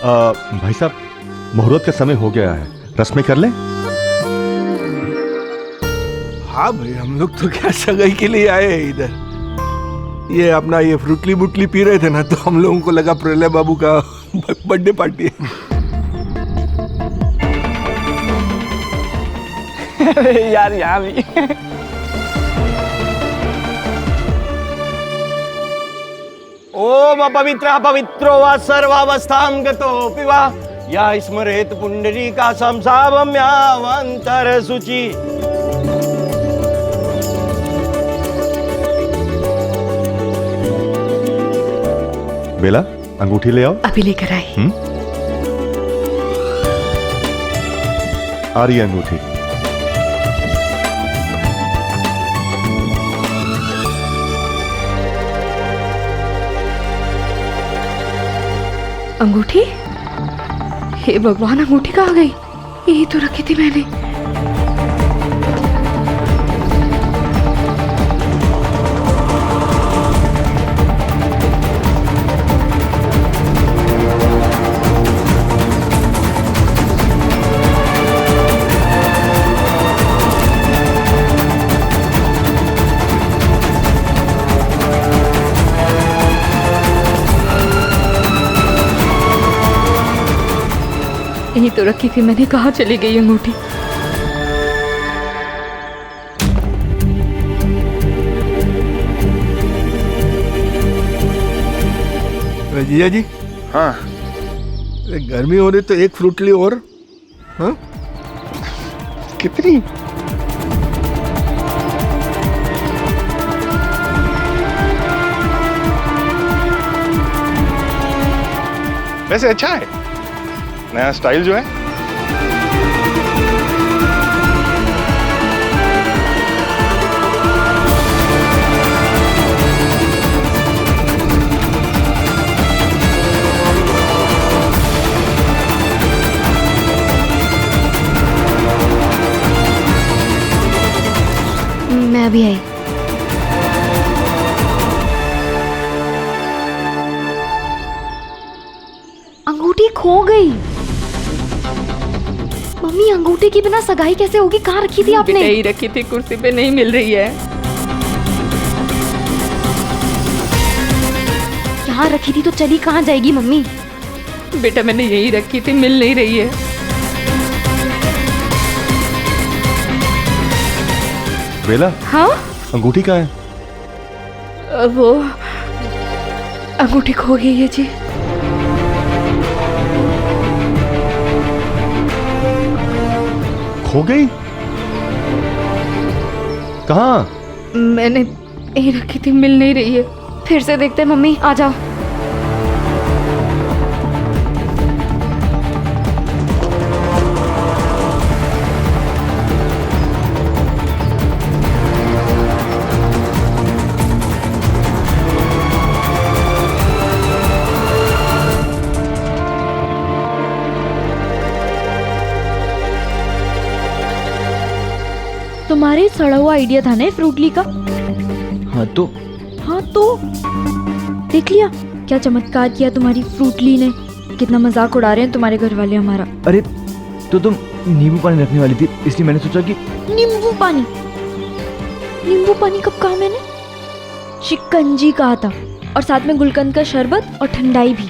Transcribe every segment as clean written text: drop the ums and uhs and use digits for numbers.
भाई साहब, मुहूर्त का समय हो गया है, रस्में कर लें? हाँ भाई, हम लोग तो क्या सगाई के लिए आए हैं इधर। ये अपना ये फ्रूटली बुटली पी रहे थे ना, तो हम लोगों को लगा प्रलय बाबू का बर्थडे पार्टी है। यार यहाँ भी ओम अपवित्रः पवित्रो वा सर्वावस्थां गतोऽपि वा या स्मरेत् पुण्डरीकाक्षं सावम्यावन्तरशुचि। बेला, अंगूठी ले आओ। अभी लेकर आई। आ रही है अंगूठी। अंगूठी? हे भगवान, अंगूठी कहाँ गई? यही तो रखी थी मैंने। यही तो रखी थी मैंने, कहाँ चली गई अंगूठी? जीजा जी। हाँ, गर्मी हो रही तो एक फ्रूटली और। हाँ, कितनी? वैसे अच्छा है, नया स्टाइल जो है। मैं अभी आई। अंगूठी खो गई। मम्मी, अंगूठी के बिना सगाई कैसे होगी? कहाँ रखी थी आपने? ही रखी थी, कुर्सी पे नहीं मिल रही है। यहाँ रखी थी तो चली कहाँ जाएगी मम्मी? बेटा मैंने यही रखी थी, मिल नहीं रही है। बेला, हाँ? अंगूठी कहाँ है? वो अंगूठी खो गई है जी। खो गई? कहाँ? मैंने यही रखी थी, मिल नहीं रही है। फिर से देखते हैं मम्मी, आ जाओ। तुम्हारे सड़ा हुआ आइडिया था ना फ्रूटली का? हाँ तो देख लिया क्या चमत्कार किया तुम्हारी फ्रूटली ने। कितना मजाक उड़ा रहे हैं तुम्हारे घर वाले हमारा। अरे तो तुम नींबू पानी रखने वाली थी, इसलिए मैंने सोचा कि नींबू पानी? नींबू पानी कब कहा मैंने? शिकंजी कहा था, और साथ में गुलकंद का शरबत और ठंडाई भी।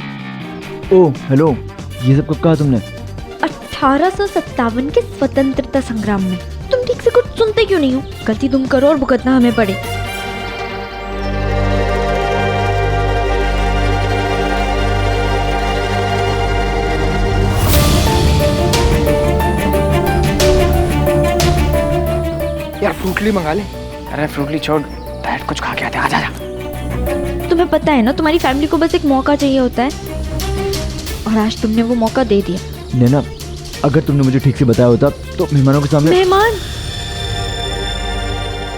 ओ हेलो, ये सब कब कहा तुमने? 1857 के स्वतंत्रता संग्राम में। तुम ठीक से कुछ सुनते क्यों नहीं हो? गलती तुम करो और भुगतना हमें पड़े। यार फ्रूटली मंगा ले। अरे फ्रूटली छोड़, डायरेक्ट कुछ खा के आते। आजा आजा। तुम्हें पता है ना, तुम्हारी फैमिली को बस एक मौका चाहिए होता है, और आज तुमने वो मौका दे दिया। नैना, अगर तुमने मुझे ठीक से बताया होता तो मेहमानों के सामने। मेहमान?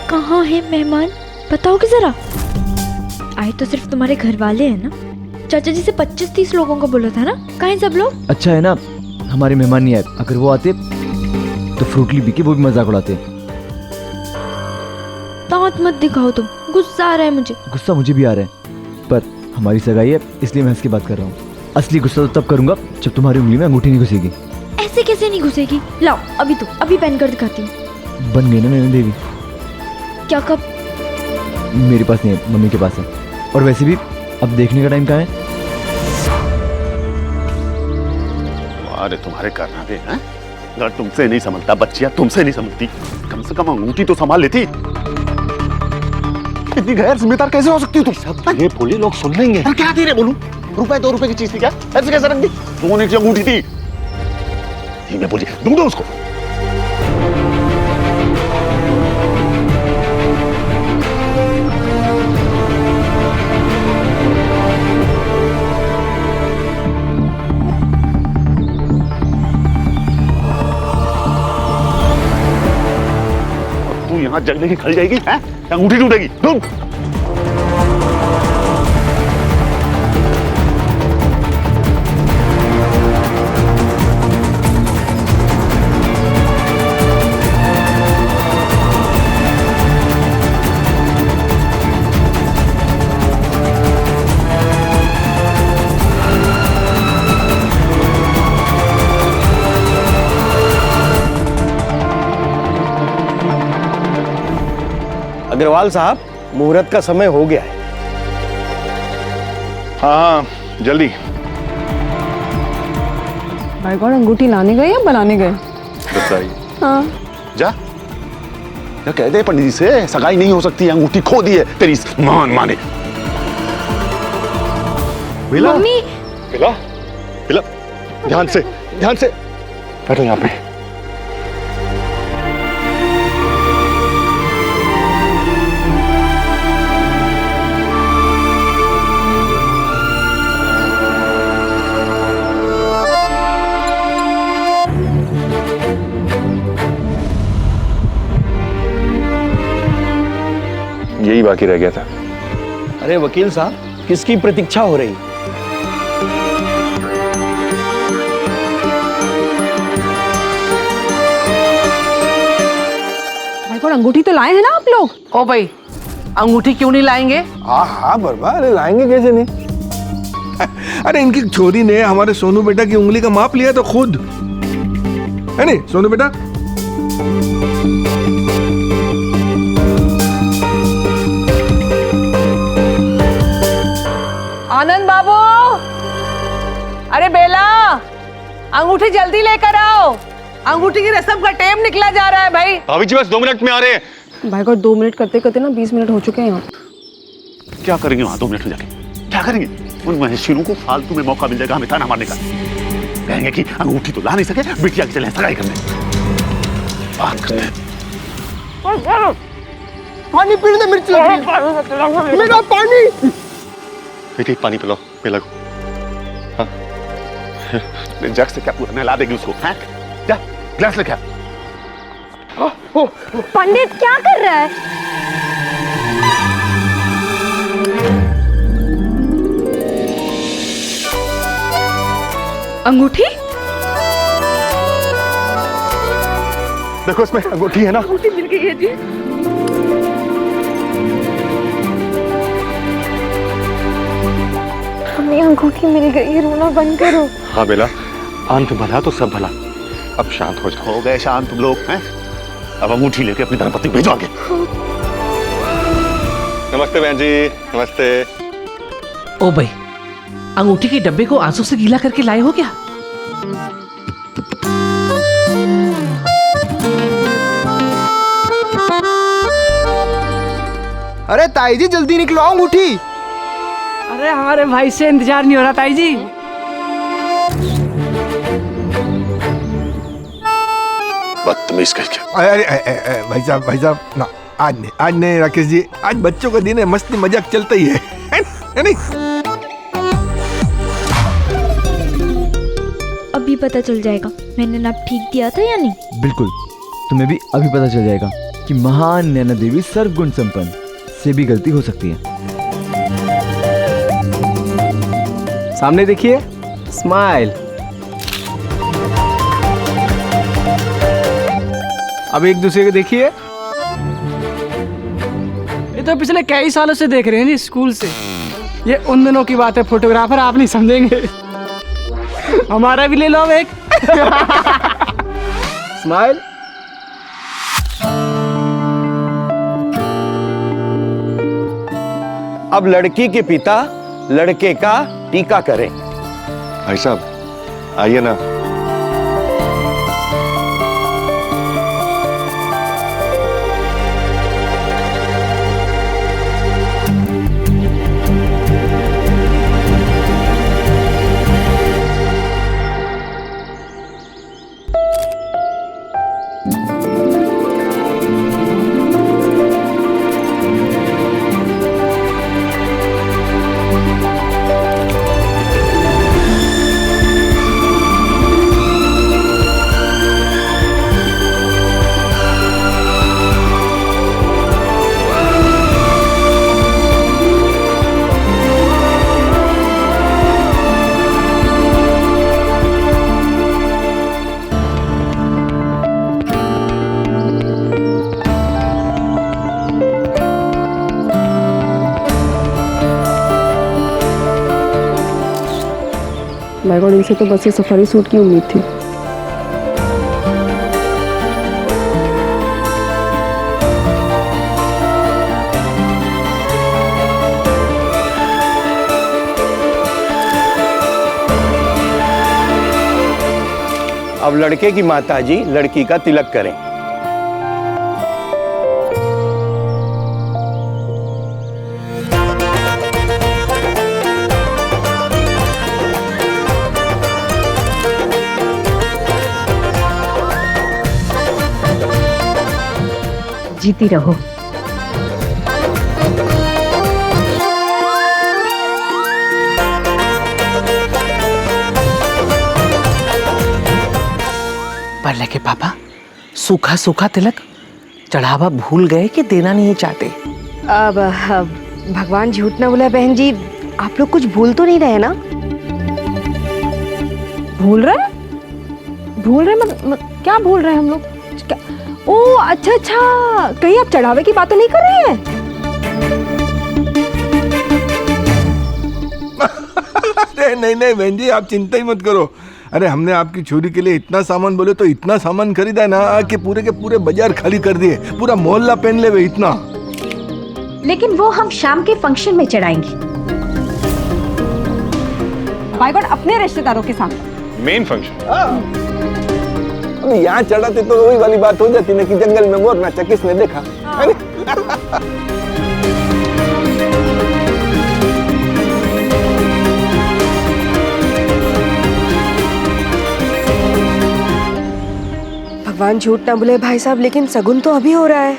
कहाँ है मेहमान? बताओगे जरा। आए तो सिर्फ तुम्हारे घर वाले हैं ना? चाचा जी से 25-30 लोगों को बोला था ना, कहाँ हैं सब लोग? अच्छा है ना, हमारे मेहमान नहीं आए। अगर वो आते तो फ्रूटली पी के वो भी मजाक उड़ाते। दांत मत दिखाओ तुम, गुस्सा आ रहा है मुझे। गुस्सा मुझे भी आ रहा है, पर हमारी सगाई है इसलिए मैं इसकी बात कर रहा हूँ। असली गुस्सा तो तब करूंगा जब तुम्हारी उंगली में अंगूठी नहीं घुसेगी। ऐसे कैसे नहीं घुसेगी? लाओ अभी पहन कर दिखाती हूँ। बन गई ना नैना देवी। क्या कब? मेरे पास नहीं है, मम्मी के पास है। और वैसे भी अब देखने का टाइम कहाँ है? अरे तुम्हारे करना भी है, अगर तुमसे नहीं संभलता बच्चियां, तुमसे नहीं संभलती, कम से कम अंगूठी तो संभाल लेती। इतनी गैर जिम्मेदार कैसे हो सकती हो तुम? सब ये बोली लोग सुन लेंगे। अरे क्या धीरे बोलूं? रुपए 2 रुपए की चीज थी क्या? ऐसे कैसे रख दी? 2 आने की अंगूठी थी। धीमे बोली, दूं दो उसको। तू यहाँ जगने की खल जाएगी हैं? अंगूठी टूटेगी। ढूंढ। अग्रवाल साहब, मुहूर्त का समय हो गया है। हाँ जल्दी। भाई गॉड, अंगूठी लाने गए या बनाने गए? बताइए। हाँ। जा कह दे पंडित जी से, सगाई नहीं हो सकती, अंगूठी खो दी है तेरी मान माने। बिला, मम्मी। बिला, बिला, ध्यान से बैठो यहाँ पे। यही बाकी रह गया था। अरे वकील साहब, किसकी प्रतीक्षा हो रही? भाई गॉड, अंगूठी तो लाए हैं ना आप लोग? ओ भाई, अंगूठी क्यों नहीं लाएंगे? हाँ बर्बा, अरे लाएंगे कैसे नहीं? अरे इनकी छोरी ने हमारे सोनू बेटा की उंगली का माप लिया तो खुद, है नहीं सोनू बेटा? आनंद बाबू, अरे बेला, अंगूठी जल्दी लेकर आओ। अंगूठी की रस्म का टाइम निकला जा रहा है भाई। भाभी जी बस 2 मिनट में आ रहे हैं। भाई गॉड, 2 मिनट करते करते ना 20 मिनट हो चुके हैं यहाँ। क्या करेंगे वहां 2 मिनट में जाके? क्या करेंगे? उन महेशियों को फालतू में मौका मिल जाएगा हमें ताना मारने का। कहेंगे कि अंगूठी तो ला नहीं सके, बिटिया के चले सगाई करने। बात करते हैं। पानी पीने दे, मिर्ची मेरा पानी। बेटी पानी पिलाओ बेला को। हाँ जग से क्या पूरा नहला देगी उसको? हैं? जा ग्लास लेके आ। पंडित क्या कर रहा है? अंगूठी? देखो इसमें अंगूठी है ना? अंगूठी मिल गई है जी। हमें अंगूठी मिल गई, रोना बंद करो। हाँ बेला, अंत भला तो सब भला। अब शांत हो जाओ। हो गए शांत तुम लोग हैं? अब अंगूठी लेके अपनी धर्मपत्नी भेजो आगे। नमस्ते बहन जी, नमस्ते। ओ भाई, अंगूठी के डब्बे को आंसू से गीला करके लाए हो क्या? अरे ताई जी जल्दी निकलो, अंगूठी। अरे हमारे भाई से इंतजार नहीं हो रहा ताई जी। बदतमीज करके। अरे भाई साहब ना, आज नहीं राकेश जी, आज बच्चों का दिन है, मस्ती मजाक चलता ही है नहीं? अभी पता चल जाएगा मैंने नाप ठीक दिया था या नहीं। बिल्कुल, तुम्हें भी अभी पता चल जाएगा कि महान नैना देवी सर्वगुण संपन्न से भी गलती हो सकती है। सामने देखिए, स्माइल। अब एक दूसरे को देखिए। ये तो पिछले कई सालों से देख रहे हैं जी, स्कूल से। ये उन दिनों की बात है, फोटोग्राफर आप नहीं समझेंगे। हमारा भी ले लो अब एक। स्माइल। अब लड़की के पिता लड़के का टीका करें। भाई साहब आइए ना। माय गॉड, इनसे तो बस ये सफारी सूट की उम्मीद थी। अब लड़के की माताजी लड़की का तिलक करें। जीती रहो। पर के पापा, सूखा सूखा तिलक चढ़ावा भूल गए कि देना नहीं चाहते? अब भगवान झूठ ना बोला बहन जी, आप लोग कुछ भूल तो नहीं रहे ना? भूल रहे? भूल रहे क्या भूल रहे हैं हम लोग? क्या? ओ अच्छा अच्छा, कहीं आप चढ़ावे की बात तो नहीं कर रहे हैं? अरे नहीं नहीं बहन जी, आप चिंता ही मत करो। अरे हमने आपकी छोरी के लिए इतना सामान बोले तो इतना सामान खरीदा ना कि पूरे के पूरे बाजार खाली कर दिए, पूरा मोहल्ला पहन ले इतना। लेकिन वो हम शाम के फंक्शन में चढ़ाएंगे। बाय गॉड, अपने रिश्तेदारों के साथ मेन फंक्शन। यहाँ चढ़ाते तो वही वाली बात हो जाती ना कि जंगल में मोर नाचा किसने देखा। भगवान झूठ ना बोले भाई साहब, लेकिन सगुन तो अभी हो रहा है।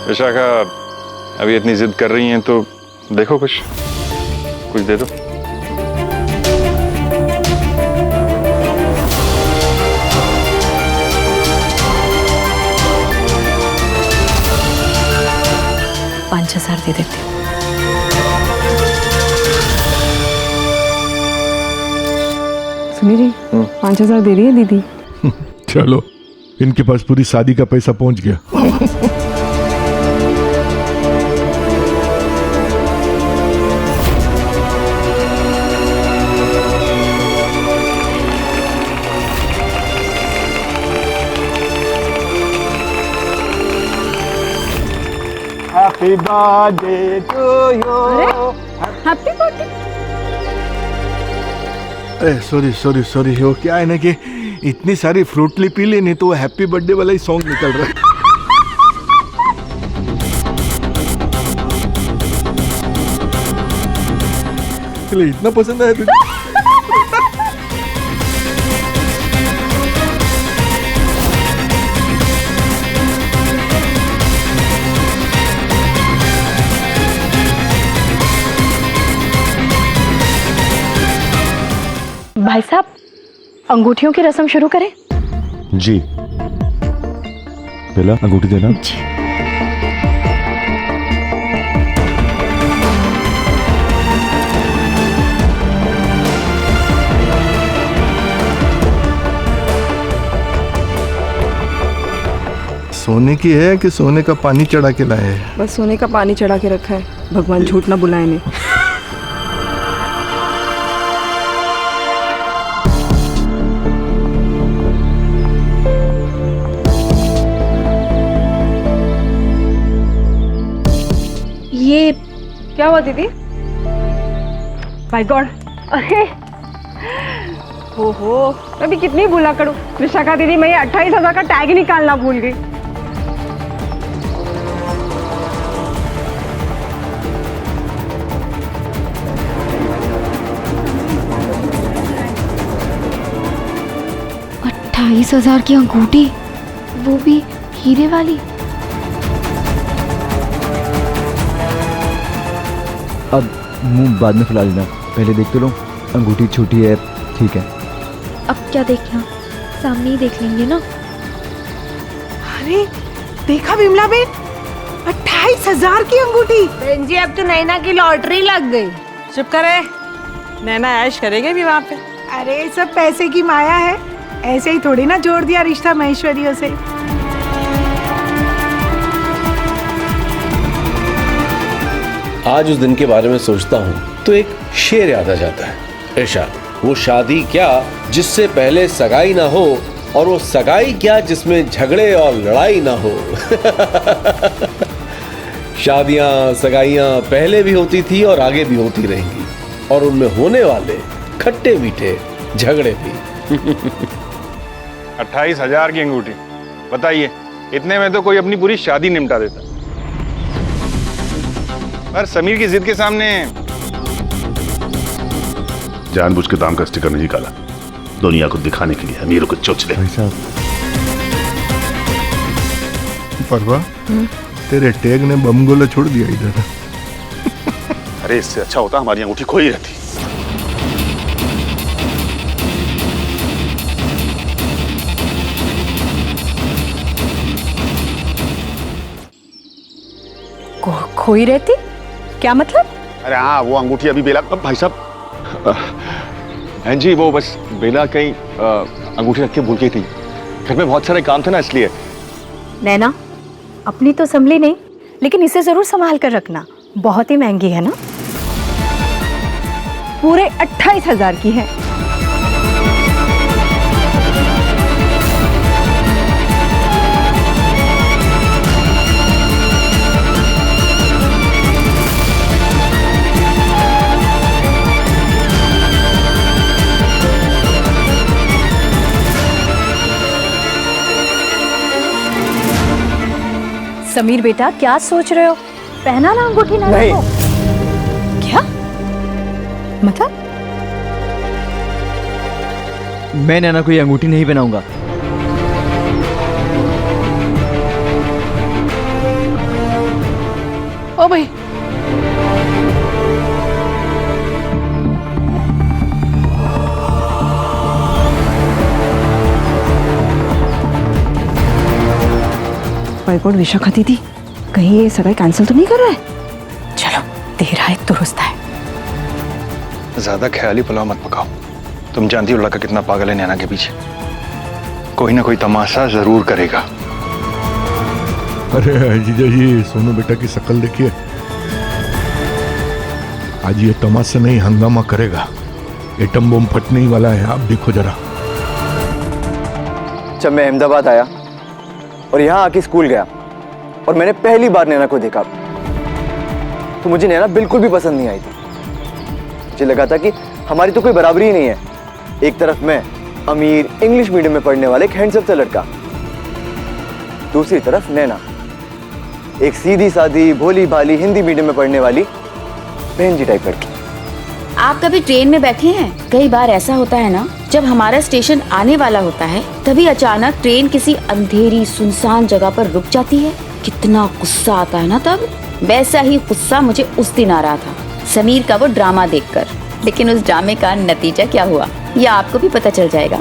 विशाखा अभी इतनी जिद कर रही हैं तो देखो कुछ दे दो। पाँच 5,000 दे देती हूँ। सुनी जी, 5,000 दे रही है दीदी। चलो, इनके पास पूरी शादी का पैसा पहुंच गया। Happy birthday to you. Happy birthday. अरे सॉरी, वो क्या है ना कि इतनी सारी फ्रूटली पी ली, नहीं तो वो हैप्पी बर्थडे वाला ही सॉन्ग निकल रहा है। चलो, इतना पसंद आया तुझे? भाई साहब, अंगूठियों की रस्म शुरू करें? जी, बेला अंगूठी देना। जी। सोने की है कि सोने का पानी चढ़ा के लाए हैं? बस सोने का पानी चढ़ा के रखा है, भगवान झूठ ना बुलाए ने। ये क्या हुआ दीदी? माय गॉड, अरे ओहो, मैं भी कितनी भूला करूं। विशाखा दीदी, मैं ये 28,000 का टैग ही निकालना भूल गई। अट्ठाईस 28,000 की अंगूठी, वो भी हीरे वाली। अब मुंह बाद में फुला लेना, पहले देख तो लो। अंगूठी छोटी है, ठीक है। अब क्या देखना, सामने ही देख लेंगे ना। अरे देखा विमला बेन, 28,000 की अंगूठी। बहन जी अब तो नैना की लॉटरी लग गई। चुप करे, नैना ऐश करेंगे भी वहाँ पे। अरे सब पैसे की माया है, ऐसे ही थोड़ी ना जोड़ दिया रिश्ता महेश्वरियों से। आज उस दिन के बारे में सोचता हूँ तो एक शेर याद आ जाता है। इरशाद, वो शादी क्या जिससे पहले सगाई ना हो, और वो सगाई क्या जिसमें झगड़े और लड़ाई ना हो। शादियां सगाइयां पहले भी होती थी और आगे भी होती रहेंगी, और उनमें होने वाले खट्टे मीठे झगड़े भी। 28,000 की अंगूठी, बताइए इतने में तो कोई अपनी पूरी शादी निपटा देता। पर समीर की जिद के सामने जानबूझ के दाम का स्टिकर नहीं निकाला, दुनिया को दिखाने के लिए अमीरों को चोचले। परवा, तेरे टैग ने बम गोला छोड़ दिया इधर। अरे इससे अच्छा होता हमारी अंगूठी खोई रहती। खोई रहती? क्या मतलब? अरे हाँ, वो अंगूठी अभी बेला। भाई साहब, बहन जी वो बस बेला कहीं अंगूठी रख के भूल गई थी, घर में बहुत सारे काम थे ना इसलिए। नैना, अपनी तो संभली नहीं, लेकिन इसे जरूर संभाल कर रखना, बहुत ही महंगी है ना। पूरे 28,000 की है। समीर बेटा, क्या सोच रहे हो? पहना ना अंगूठी नैना को। क्या मतलब? मैं नैना को ये अंगूठी नहीं पहनाऊंगा। ओ भाई, माय गॉड, विशाखा दीदी, कहीं ये सगाई कैंसिल तो नहीं कर रहा है? चलो, देर आए दुरुस्त है। ज्यादा ख्याली पुलाव मत पकाओ, तुम जानती हो लड़का कितना पागल है नैना के पीछे, कोई ना कोई तमाशा जरूर करेगा। अरे जीजा जी, सोनू बेटा की शक्ल देखिए, आज ये तमाशा नहीं हंगामा करेगा। एटम बम फटने ही वाला है, आप देखो जरा। जब मैं अहमदाबाद आया और यहाँ आके स्कूल गया और मैंने पहली बार नैना को देखा, तो मुझे नैना बिल्कुल भी पसंद नहीं आई थी। मुझे लगा था कि हमारी तो कोई बराबरी ही नहीं है। एक तरफ मैं अमीर इंग्लिश मीडियम में पढ़ने वाला एक हैंडसम सा लड़का, दूसरी तरफ नैना एक सीधी सादी भोली भाली हिंदी मीडियम में पढ़ने वाली बहन जी टाइप लड़की। आप कभी ट्रेन में बैठे हैं? कई बार ऐसा होता है ना, जब हमारा स्टेशन आने वाला होता है तभी अचानक ट्रेन किसी अंधेरी सुनसान जगह पर रुक जाती है, कितना गुस्सा आता है ना तब। वैसा ही गुस्सा मुझे उस दिन आ रहा था, समीर का वो ड्रामा देखकर। लेकिन उस ड्रामे का नतीजा क्या हुआ, ये आपको भी पता चल जाएगा।